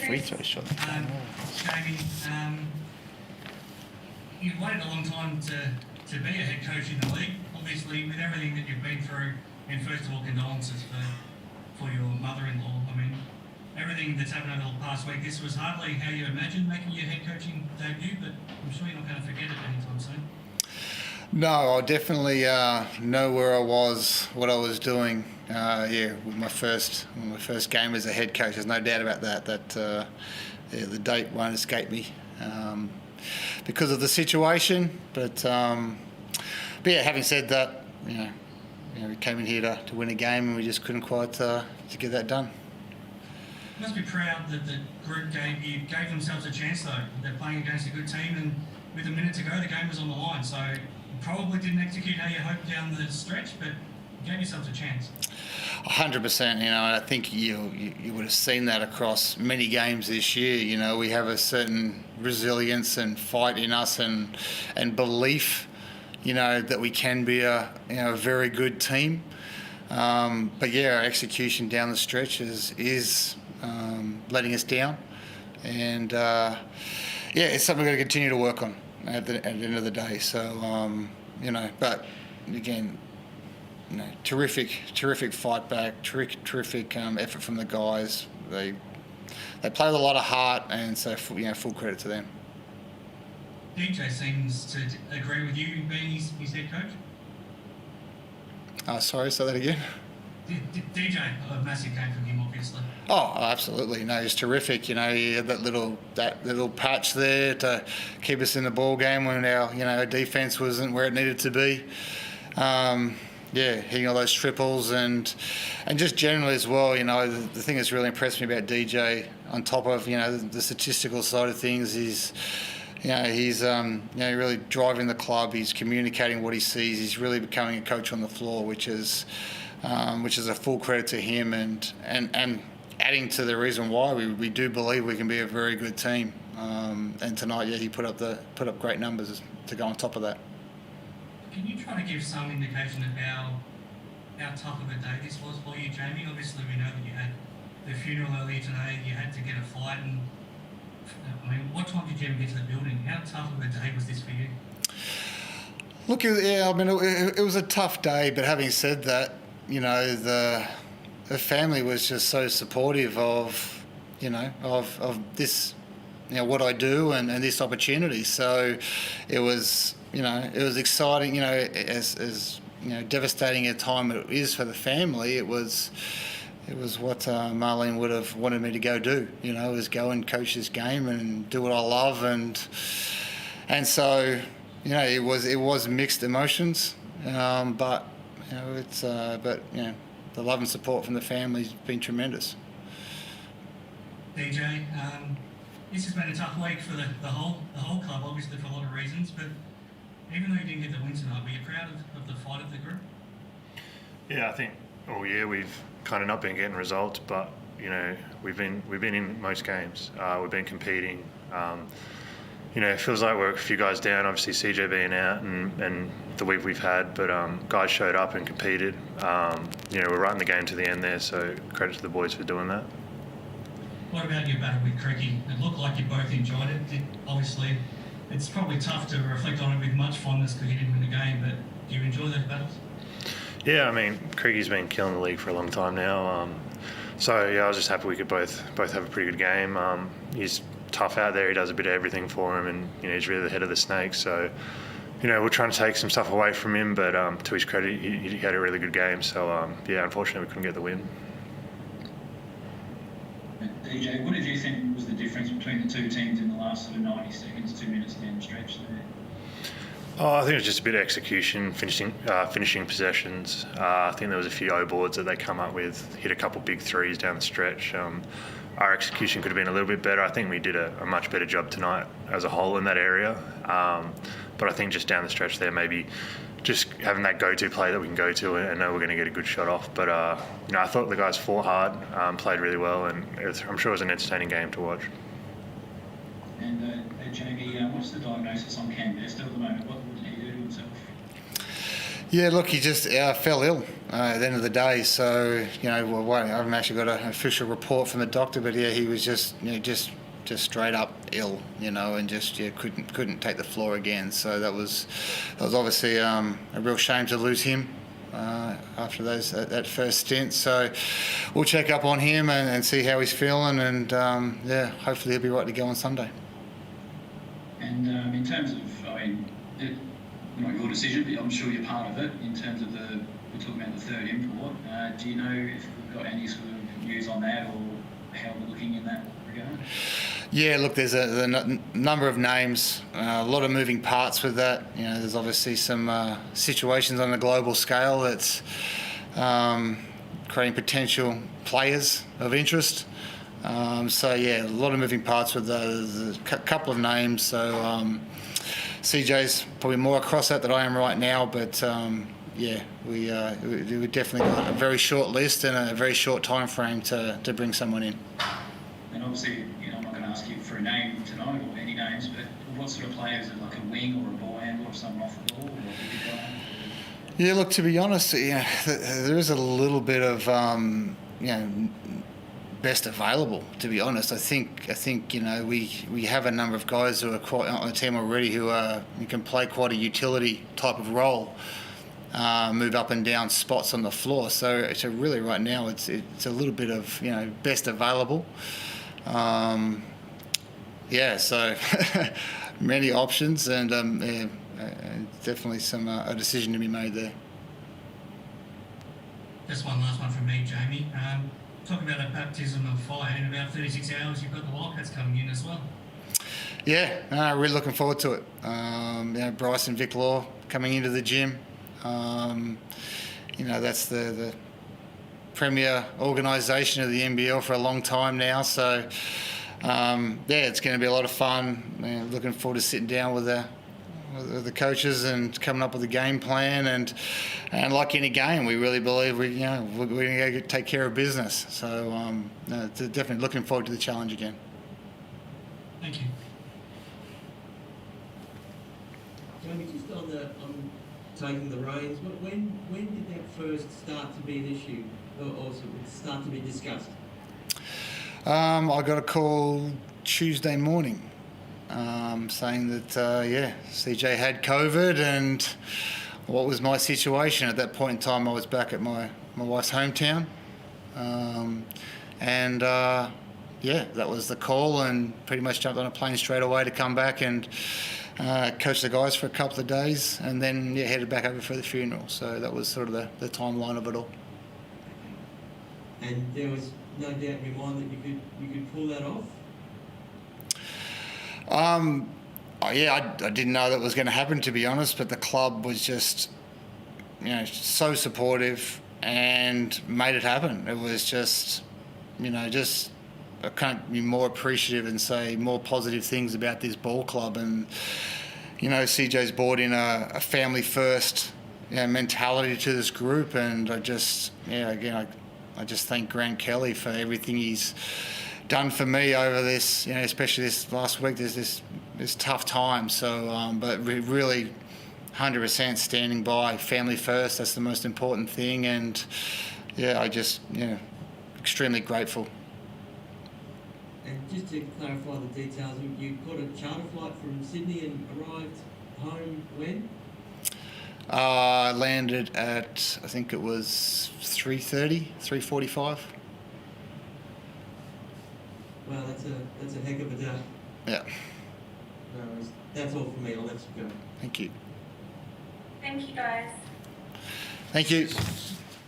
free throw shot. Jamie, you've waited a long time to be a head coach in the league. Obviously, with everything that you've been through, and first of all, condolences for your mother-in-law. I mean, everything that's happened over the past week, this was hardly how you imagined making your head coaching debut, but I'm sure you're not going to forget it anytime soon. No, I definitely know where I was, what I was doing. With my first game as a head coach, there's no doubt about that. The date won't escape me because of the situation. But yeah, having said that, we came in here to win a game, and we just couldn't quite to get that done. You must be proud that the group gave themselves a chance, though. They're playing against a good team, and with a minute to go, the game was on the line. So you probably didn't execute how you hoped down the stretch, but you gave yourselves a chance. 100%. I think you would have seen that across many games this year. We have a certain resilience and fight in us, and belief, that we can be a very good team. But yeah, our execution down the stretch is letting us down, and it's something we're going to continue to work on at the end of the day. So but again, terrific fight back, terrific effort from the guys. They play with a lot of heart, and so full credit to them. DJ seems to agree with you being his head coach. Sorry, say that again. DJ, a massive game from him, obviously. Oh, absolutely. No, he's terrific. He had that little patch there to keep us in the ball game when our defense wasn't where it needed to be. Hitting all those triples and just generally as well. The thing that's really impressed me about DJ, on top of the statistical side of things, is he's really driving the club. He's communicating what he sees. He's really becoming a coach on the floor, which is a full credit to him, and adding to the reason why we do believe we can be a very good team. And tonight, he put up great numbers to go on top of that. Can you try to give some indication of how tough of a day this was for you, Jamie? Obviously, we know that you had the funeral earlier today. You had to get a flight, and what time did you even get to the building? How tough of a day was this for you? Look, it was a tough day, but having said that, the family was just so supportive of this, what I do and this opportunity. So it was exciting, as devastating a time it is for the family. It was what Marlene would have wanted me to go do, is go and coach this game and do what I love, and so it was mixed emotions, but the love and support from the family's been tremendous. DJ, this has been a tough week for the whole club, obviously for a lot of reasons, but even though you didn't get the win tonight, were you proud of the fight of the group? Yeah, I think all year we've kind of not been getting results, but we've been in most games. We've been competing. It feels like we're a few guys down, obviously CJ being out and the week we've had, but guys showed up and competed. We're right in the game to the end there, so credit to the boys for doing that. What about your battle with Cricky? It looked like you both enjoyed it. Obviously, it's probably tough to reflect on it with much fondness because you didn't win the game, but do you enjoy those battles? Yeah, Craiggie's been killing the league for a long time now. I was just happy we could both have a pretty good game. He's tough out there. He does a bit of everything for him, and he's really the head of the snake. So, we're trying to take some stuff away from him, but to his credit, he had a really good game. So, unfortunately, we couldn't get the win. DJ, what did you think was the difference between the two teams in the last sort of 90 seconds, 2 minutes down the stretch there? I think it was just a bit of execution, finishing possessions. I think there was a few O-boards that they come up with, hit a couple big threes down the stretch. Our execution could have been a little bit better. I think we did a much better job tonight as a whole in that area. But I think just down the stretch there, maybe just having that go-to play that we can go to and know we're going to get a good shot off. But, I thought the guys fought hard, played really well, and I'm sure it was an entertaining game to watch. And Jamie, what's the diagnosis on Cam Best at the moment? What would he do to himself? Yeah, look, he just fell ill at the end of the day. So, I haven't actually got an official report from the doctor, but yeah, he was just straight up ill, and just couldn't take the floor again. So that was obviously a real shame to lose him after that first stint. So we'll check up on him and see how he's feeling, and hopefully he'll be right to go on Sunday. And in terms of, not your decision, but I'm sure you're part of it. In terms of we're talking about the third import. Do you know if we've got any sort of news on that, or how we're looking in that regard? Yeah, look, there's a number of names, a lot of moving parts with that. There's obviously some situations on a global scale that's creating potential players of interest. A lot of moving parts with those. There's a couple of names. So CJ's probably more across that than I am right now, but we definitely got a very short list and a very short time frame to bring someone in. And obviously, I'm not going to ask you for a name tonight or any names, but what sort of players, like a wing or a ball handler or someone off the ball or a big guy? Yeah, look, to be honest, there is a little bit of best available. To be honest, I think we have a number of guys who are quite on the team already who can play quite a utility type of role, move up and down spots on the floor. So really right now it's a little bit of best available. So many options and definitely a decision to be made there. Just one last one from me, Jamie. Talking about a baptism of fire, in about 36 hours you've got the Wildcats coming in as well. Yeah, really looking forward to it. Bryce and Vic Law coming into the gym. That's the premier organisation of the NBL for a long time now. So, it's going to be a lot of fun. Looking forward to sitting down with the coaches and coming up with a game plan. And like any game, we really believe we're going to go take care of business. So, definitely looking forward to the challenge again. Thank you. Jamie, just on taking the reins, when did that first start to be an issue, or start to be discussed? I got a call Tuesday morning saying that CJ had COVID, and what was my situation at that point in time? I was back at my wife's hometown, that was the call, and pretty much jumped on a plane straight away to come back and coach the guys for a couple of days, and then headed back over for the funeral. So that was sort of the timeline of it all. And there was no doubt in your mind that you could pull that off? I didn't know that was going to happen, to be honest, but the club was just so supportive and made it happen. It was just I can't be more appreciative and say more positive things about this ball club. And CJ's brought in a family first mentality to this group, and I just thank Grant Kelly for everything he's done for me over this, especially this last week. There's this tough time. So, but really 100% standing by family first. That's the most important thing. And extremely grateful. And just to clarify the details, you caught a charter flight from Sydney and arrived home when? I landed at, I think it was 3:45. Wow, that's a heck of a day. Yeah. No worries. That's all for me. I'll let you go. Thank you. Thank you, guys. Thank you.